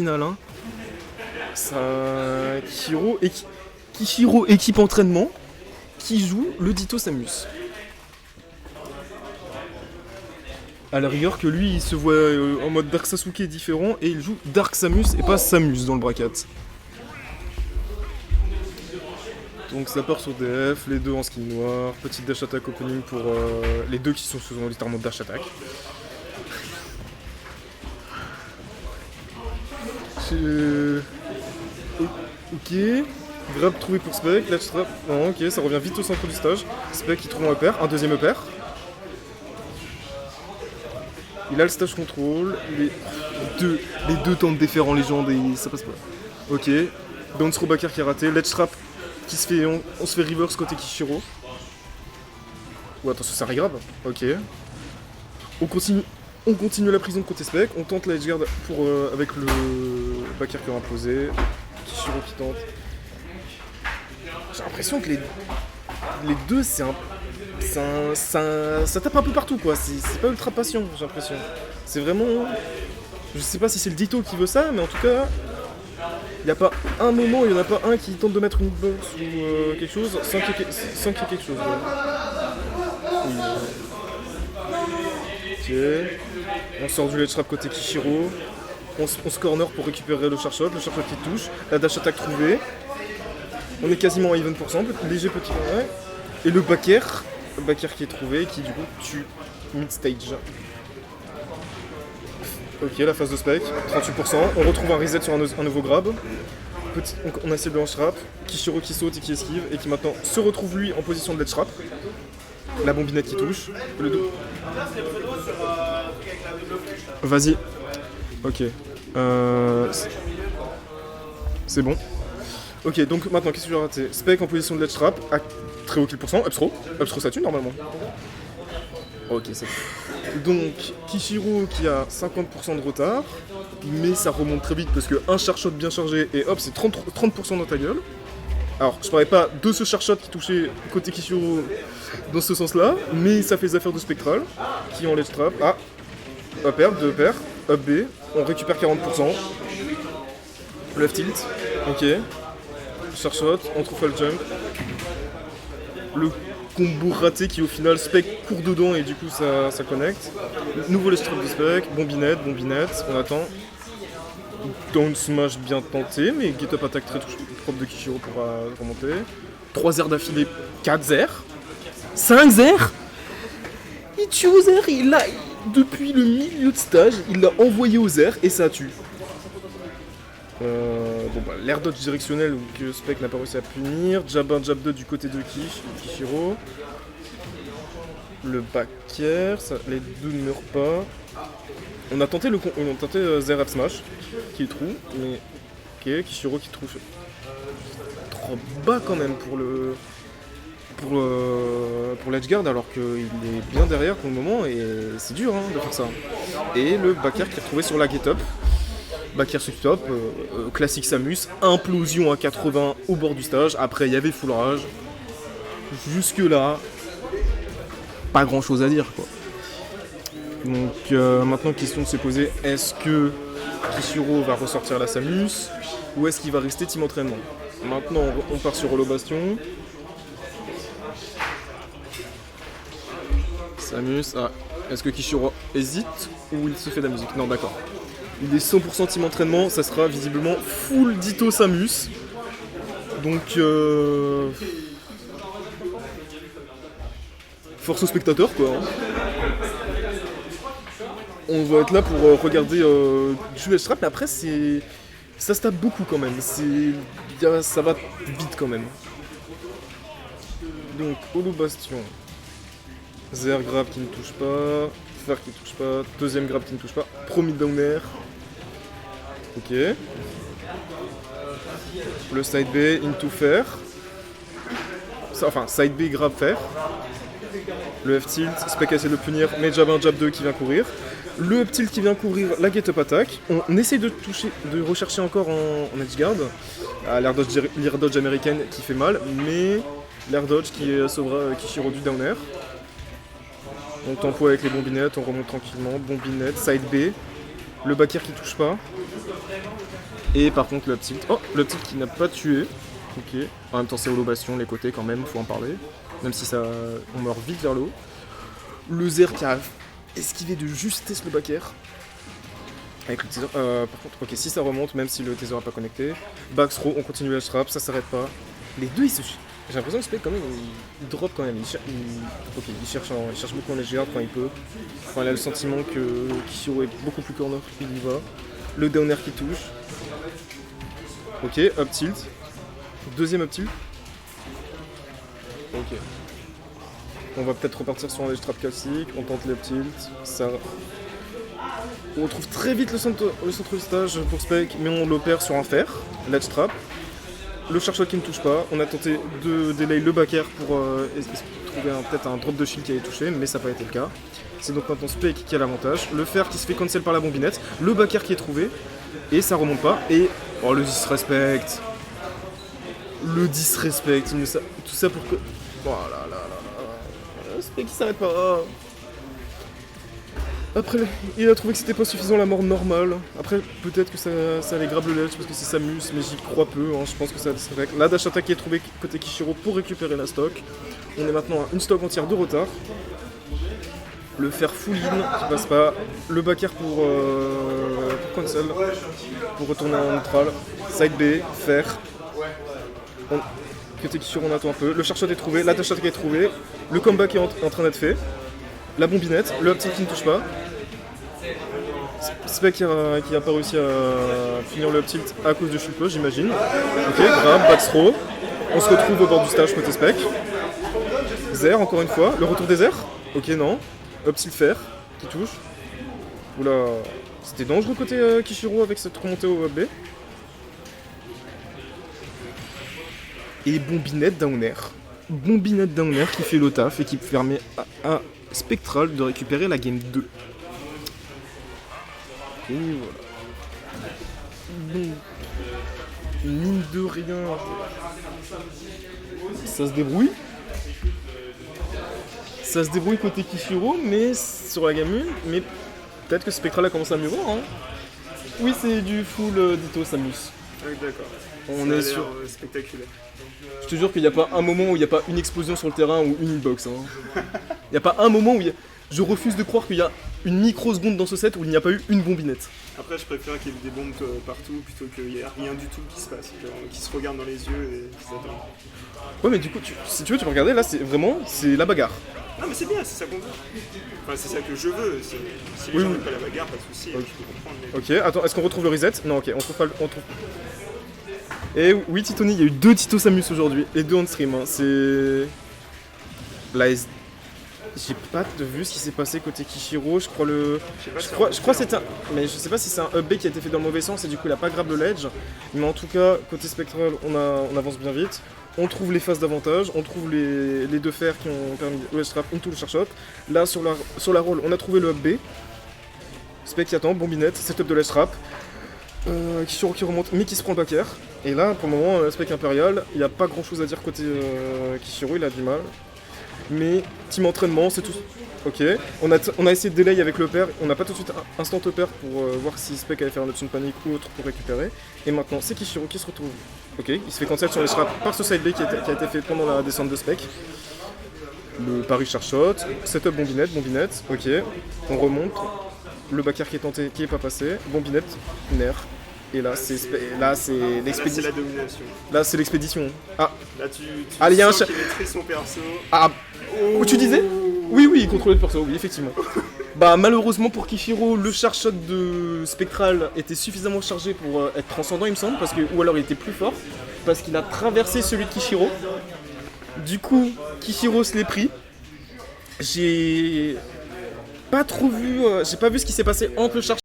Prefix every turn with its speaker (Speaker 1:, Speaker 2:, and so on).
Speaker 1: final, hein. Ça... Kishiro équipe entraînement qui joue le Ditto Samus. À la rigueur que lui il se voit en mode Dark Sasuke différent et il joue Dark Samus et pas Samus dans le bracket. Donc ça part sur DF, les deux en skin noir, petite dash attack opening pour les deux qui sont littéralement dash attack. Ok, grab trouvé pour Spec, ledge trap, non, ok, ça revient vite au centre du stage. Spec qui trouve un upper, un deuxième upper. Il a le stage control, les deux tentent de défaire en légende et ça passe pas. Ok, bounce throw backer qui est raté, ledge trap qui se fait, on se fait reverse côté Kishiro. Ou attention, ça regrab, ok. On continue la prison de côté Spec, on tente la edge guard pour, avec le backer qui est imposé. Kishiro qui tente. J'ai l'impression que les deux, ça tape un peu partout quoi, c'est pas ultra patient, j'ai l'impression. C'est vraiment... Je sais pas si c'est le Ditto qui veut ça, mais en tout cas, il n'y a pas un moment où il n'y en a pas un qui tente de mettre une box ou quelque chose sans qu'il y ait quelque chose. Ok, on sort du ledge trap côté Kishiro, on se corner pour récupérer le charge shot qui touche, la dash attack trouvée. On est quasiment à even %, léger petit ouais. Et le backer qui est trouvé, qui du coup tue mid-stage. Ok, la phase de Spec, 38%, on retrouve un reset sur un nouveau grab. On a essayé de launch trap, Kishiro qui saute et qui esquive, et qui maintenant se retrouve lui en position de ledge trap. La bombinette qui touche, le dos. Vas-y. Ok. C'est bon. Ok, donc maintenant, qu'est-ce que j'ai raté? Spec en position de ledge trap, à très haut kill %, upthrow ça tue normalement. Ok, c'est bon. Donc, Kishiro qui a 50% de retard, mais ça remonte très vite parce qu'un charge shot bien chargé et hop, c'est 30% dans ta gueule. Alors, je parlais pas de ce charge shot qui touchait côté Kishiro dans ce sens-là, mais ça fait les affaires de Spectral qui en ledge trap. Ah, up air, 2 paires, up B, on récupère 40%. Left tilt, ok. Charge shot, on trouve pas le jump. Le combo raté qui au final Spec court dedans et du coup ça connecte. Nouveau ledge trap de Spec, bombinette, on attend. Down smash bien tenté, mais get up attack très propre de Kishiro pour remonter. 3 airs d'affilée, 4 airs. 5 airs. Il tue aux airs, depuis le milieu de stage, il l'a envoyé aux airs et ça tue. Bon bah l'air dodge directionnel que Spec n'a pas réussi à punir, jab 1, jab 2 du côté de Kishiro. Le backer, les deux ne meurent pas. On a tenté Zer Up Smash, qui est trou, mais ok, Kishiro qui trouve trop bas quand même pour l'edgeguard alors qu'il est bien derrière pour le moment et c'est dur hein, de faire ça. Et le backer qui est retrouvé sur la get-up. Backer sur top, classique Samus, implosion à 80 au bord du stage, après il y avait full rage. Jusque là, pas grand chose à dire quoi. Donc maintenant question de se poser, est-ce que Kishiro va ressortir la Samus ou est-ce qu'il va rester team entraînement? Maintenant on part sur Holo Bastion. Samus, est-ce que Kishiro hésite ou il se fait de la musique? Non d'accord. Il est 100% team entraînement, ça sera visiblement full Ditto Samus. Donc force aux spectateurs quoi. On va être là pour regarder du ledge trap, mais après ça se tape beaucoup quand même. Ça va vite quand même. Donc Holo Bastion. Zer grab qui ne touche pas. Fer qui ne touche pas. Deuxième grab qui ne touche pas. Promis down air. Ok. Le side B into fer. Enfin, side B grab fer. Le F tilt, Spec essaie de punir, mais jab 1, jab 2 qui vient courir. Le up tilt qui vient courir, la get up attack. On essaie de rechercher encore en edge guard. L'air dodge américaine qui fait mal, mais l'air dodge qui sauvera Kishiro du down air. On tempo avec les bombinettes, on remonte tranquillement. Bombinette, side B. Le backer qui touche pas. Et par contre le up tilt. Oh, le up tilt qui n'a pas tué. Ok. En même temps c'est holo bastion, les côtés quand même, faut en parler. Même si ça, on meurt vite vers le haut. Le Zer qui a esquivé de justesse le backer. Avec le teaser. Par contre, ok, si ça remonte, même si le teaser n'a pas connecté. Back throw, on continue la trap, ça s'arrête pas. Les deux ils se... J'ai l'impression que Spec quand même, il drop quand même. Il cherche beaucoup en edge guard quand il peut. Enfin, il a le sentiment que Kishiro est beaucoup plus corner, il y va. Le down air qui touche. Ok, up tilt. Deuxième up tilt. Ok. On va peut-être repartir sur un edge trap classique. On tente le up tilt. Ça... On retrouve très vite le centre de stage pour Spec, mais on l'opère sur un fer. Ledge trap. Le charge qui ne touche pas, on a tenté de delay le backer pour trouver peut-être un drop de shield qui allait toucher, mais ça n'a pas été le cas. C'est donc maintenant Spec qui a l'avantage. Le fer qui se fait cancel par la bombinette, le backer qui est trouvé, et ça remonte pas. Et oh, le disrespect. Le disrespect, tout ça pour que... Oh là là là là. Spec qui s'arrête pas. Oh. Après, il a trouvé que c'était pas suffisant la mort normale. Après, peut-être que ça allait grab le ledge parce que c'est Samus, mais j'y crois peu. Hein. Je pense que ça va. La dash attack qui est trouvée côté Kishiro pour récupérer la stock. On est maintenant à une stock entière de retard. Le fer full in qui passe pas. Le backer pour cancel. Pour retourner en neutral. Side B, fer. Côté Kishiro, on attend un peu. Le charge shot est trouvé, la dash attack est trouvée. Le comeback est en train d'être fait. La bombinette, le up tilt qui ne touche pas. Spec qui a pas réussi à finir le up tilt à cause du shield push, j'imagine. Ok, grab, back throw. On se retrouve au bord du stage côté Spec. Zer, encore une fois. Le retour des Zer. Ok, non. Up tilt fer qui touche. Oula, c'était dangereux côté Kishiro avec cette remontée au up B. Et bombinette down air. Bombinette down air qui fait le taf et qui permet à Spectral de récupérer la game 2. Et voilà. Bon. Mine de rien. Ça se débrouille. Ça se débrouille côté Kishiro, mais sur la game 1, mais peut-être que Spectral a commencé à mieux voir. Hein. Oui, c'est du full Ditto Samus.
Speaker 2: Oui, d'accord.
Speaker 1: On est sur
Speaker 2: spectaculaire.
Speaker 1: Je te jure qu'il n'y a pas un moment où il n'y a pas une explosion sur le terrain ou une hitbox. Hein. Il n'y a pas un moment où il y a... Je refuse de croire qu'il y a une microseconde dans ce set où il n'y a pas eu une bombinette.
Speaker 2: Après, je préfère qu'il y ait des bombes partout plutôt qu'il n'y ait rien du tout qui se passe. Qui se regardent dans les yeux et qui s'attendent.
Speaker 1: Ouais, mais du coup, si tu veux, tu peux regarder, là, c'est la bagarre.
Speaker 2: Non, mais c'est bien, c'est ça qu'on veut. Enfin, c'est ça que je veux. Si les gens n'aiment pas la bagarre, pas de soucis,
Speaker 1: okay.
Speaker 2: Je peux comprendre. Mais...
Speaker 1: Ok, attends, est-ce qu'on retrouve le reset? Non, ok, on trouve pas le... Et oui, Titoni, il y a eu 2 Tito Samus aujourd'hui, et 2 on stream. Hein. C'est... Là, j'ai pas vu ce qui s'est passé côté Kishiro, je crois je crois c'est un... Mais je sais pas si c'est un up B qui a été fait dans le mauvais sens et du coup il a pas grab le ledge. Mais en tout cas, côté Spectral, on avance bien vite. On trouve les phases d'avantage, on trouve les 2 fers qui ont permis le strap into le charge shot. Là, sur la roll, on a trouvé le up B. Spec qui attend, bombinette, setup de ledge trap. Kishiro qui remonte, mais qui se prend le backer. Et là, pour le moment, Spec Impérial, il n'y a pas grand chose à dire côté Kishiro, il a du mal. Mais team entraînement, c'est tout. Ok, on a essayé de delay avec le pair, on n'a pas tout de suite instant pair pour voir si Spec allait faire une option de panique ou autre pour récupérer. Et maintenant, c'est Kishiro qui se retrouve. Ok, il se fait cancel sur les straps par ce side B qui a été fait pendant la descente de Spec. Le pari charge shot, setup bombinette, ok, on remonte. Le backer qui est tenté, qui est pas passé, bombinette, nerf. Et là, c'est l'expédition.
Speaker 2: Là, c'est la domination.
Speaker 1: Là, c'est l'expédition. Ah.
Speaker 2: Là, tu
Speaker 1: sens
Speaker 2: qu'il maîtrise son perso.
Speaker 1: Ah. Oh. Tu disais? Oui, il contrôlait le perso, oui, effectivement. Bah, malheureusement pour Kishiro, le charge shot de Spectral était suffisamment chargé pour être transcendant, il me semble, ou alors il était plus fort, parce qu'il a traversé celui de Kishiro. Du coup, Kishiro se l'est pris. J'ai pas vu ce qui s'est passé entre le charge